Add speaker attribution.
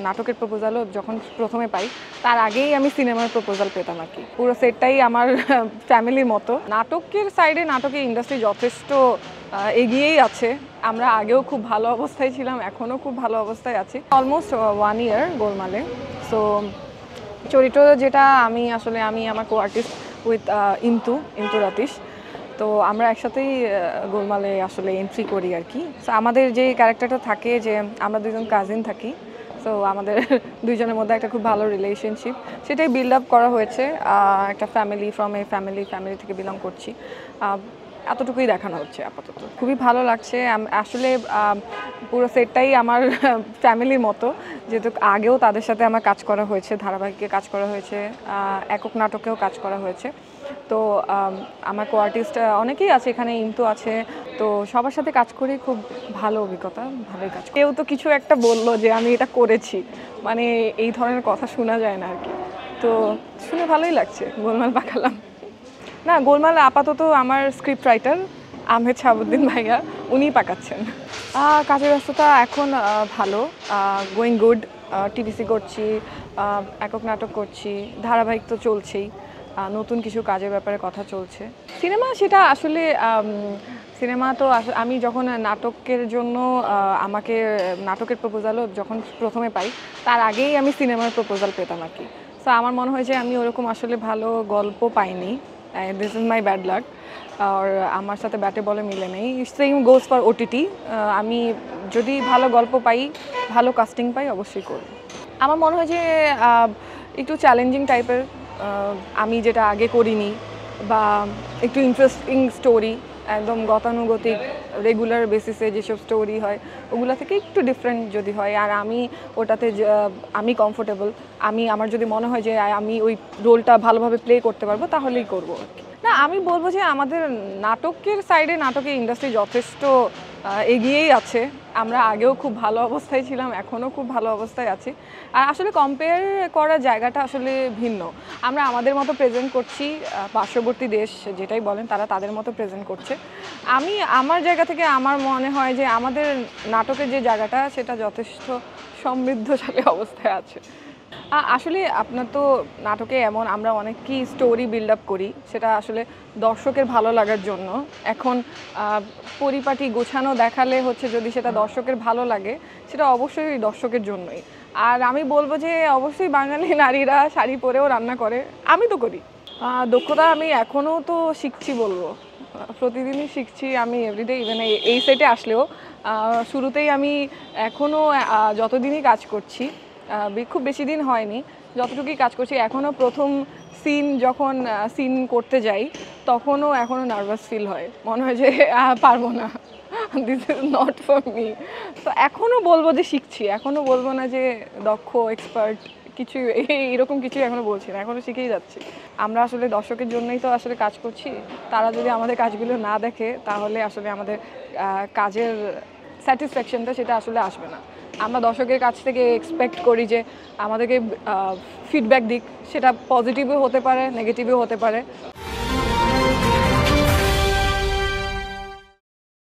Speaker 1: নাটকের প্রপোজালও যখন প্রথমে পাই তার আগেই আমি সিনেমার প্রপোজাল পেতাম আর কি। পুরো সেটটাই আমার ফ্যামিলির মতো। নাটকের সাইডে নাটকের ইন্ডাস্ট্রি যথেষ্ট এগিয়েই আছে। আমরা আগেও খুব ভালো অবস্থায় ছিলাম, এখনও খুব ভালো অবস্থায় আছি। অলমোস্ট 1 ইয়ার গোলমালে। সো চরিত্র যেটা আমি আমার কো আর্টিস্ট উইথ ইন্তু রাতিশ। তো আমরা একসাথেই গোলমালে আসলে এন্ট্রি করি আর কি। সো আমাদের যে ক্যারেক্টারটা থাকে যে আমরা দুজন কাজিন থাকি, সো আমাদের দুইজনের মধ্যে একটা খুব ভালো রিলেশনশিপ, সেটাই বিল্ড আপ করা হয়েছে। একটা ফ্যামিলি থেকে বিলং করছি, এতটুকুই দেখানো হচ্ছে আপাতত। খুবই ভালো লাগছে। আসলে পুরো সেটটাই আমার ফ্যামিলির মতো, যেহেতু আগেও তাদের সাথে আমার কাজ করা হয়েছে, ধারাবাহিকে কাজ করা হয়েছে, একক নাটকেও কাজ করা হয়েছে। তো আমার কো আর্টিস্ট অনেকেই আছে, এখানে ইন্তু আছে। তো সবার সাথে কাজ করি, খুব ভালো অভিজ্ঞতা, ভালোই কাজ। কেউ তো কিছু একটা বললো যে আমি এটা করেছি, মানে এই ধরনের কথা শোনা যায় না আর কি। তো শুনে ভালোই লাগছে। গোলমাল পাকালাম না, গোলমাল আপাতত আমার স্ক্রিপ্ট রাইটার আহমেদ শাহাবুদ্দিন ভাইয়া, উনিই পাকাচ্ছেন। কাজের ব্যস্ততা এখন ভালো, গোয়িং গুড। টিভিসি করছি, একক নাটক করছি, ধারাবাহিক তো চলছেই, নতুন কিছু কাজের ব্যাপারে কথা চলছে। সিনেমা সেটা আসলে সিনেমা তো আমি যখন নাটকের জন্য আমাকে নাটকের প্রপোজালও যখন প্রথমে পাই তার আগেই আমি সিনেমার প্রপোজাল পেতাম আর কি। সো আমার মনে হয় যে আমি ওরকম আসলে ভালো গল্প পাইনি। This is my bad luck. আর আমার সাথে ব্যাটে বলে মিলে নেই। Same goes for OTT. আমি যদি ভালো গল্প পাই, ভালো কাস্টিং পাই, অবশ্যই করব। আমার মনে হয় যে একটু চ্যালেঞ্জিং টাইপের, আমি যেটা আগে করিনি, বা একটু ইন্টারেস্টিং স্টোরি, একদম গতানুগতিক রেগুলার বেসিসে যেসব স্টোরি হয় ওগুলো থেকে একটু ডিফারেন্ট যদি হয়, আর আমি ওটাতে আমি কমফোর্টেবল, আমার যদি মনে হয় যে আমি ওই রোলটা ভালোভাবে প্লে করতে পারবো, তাহলেই করবো আর কি। না, আমি বলবো যে আমাদের নাটকের সাইডে নাটকের ইন্ডাস্ট্রি যথেষ্ট এগিয়েই আছে। আমরা আগেও খুব ভালো অবস্থায় ছিলাম, এখনও খুব ভালো অবস্থায় আছি। আর আসলে কম্পেয়ার করার জায়গাটা আসলে ভিন্ন। আমরা আমাদের মতো প্রেজেন্ট করছি, পার্শ্ববর্তী দেশ যেটাই বলেন তারা তাদের মতো প্রেজেন্ট করছে। আমি আমার জায়গা থেকে আমার মনে হয় যে আমাদের নাটকের যে জায়গাটা সেটা যথেষ্ট সমৃদ্ধশালী অবস্থায় আছে। আসলে আপনার তো নাটকে এমন আমরা অনেকই স্টোরি বিল্ড আপ করি, সেটা আসলে দর্শকের ভালো লাগার জন্য। এখন পরিপাটি গোছানো দেখালে হচ্ছে, যদি সেটা দর্শকের ভালো লাগে সেটা অবশ্যই দর্শকের জন্যই। আর আমি বলবো যে অবশ্যই বাঙালি নারীরা শাড়ি পরেও রান্না করে, আমি তো করি। দক্ষতা আমি এখনও তো শিখছি বলবো, প্রতিদিনই শিখছি আমি, এভরিডে। ইভেন এই সেটে আসলেও শুরুতেই আমি এখনও যতদিনই কাজ করছি, খুব বেশি দিন হয়নি, যতটুকুই কাজ করছি এখনও প্রথম যখন সিন করতে যাই তখনও এখনও নার্ভাস ফিল হয়, মনে হয় যে পারবো না, this is not for me. তো এখনও বলবো যে শিখছি, এখনও বলবো না যে দক্ষ এক্সপার্ট কিছু, এরকম কিছুই এখনও বলছি না, এখনও শিখেই যাচ্ছি। আমরা আসলে দর্শকের জন্যই তো আসলে কাজ করছি। তারা যদি আমাদের কাজগুলো না দেখে তাহলে আসলে আমাদের কাজের স্যাটিসফ্যাকশনটা সেটা আসলে আসবে না। আমরা দর্শকের কাছ থেকে এক্সপেক্ট করি যে আমাদেরকে ফিডব্যাক দিক, সেটা পজিটিভও হতে পারে, নেগেটিভও হতে পারে।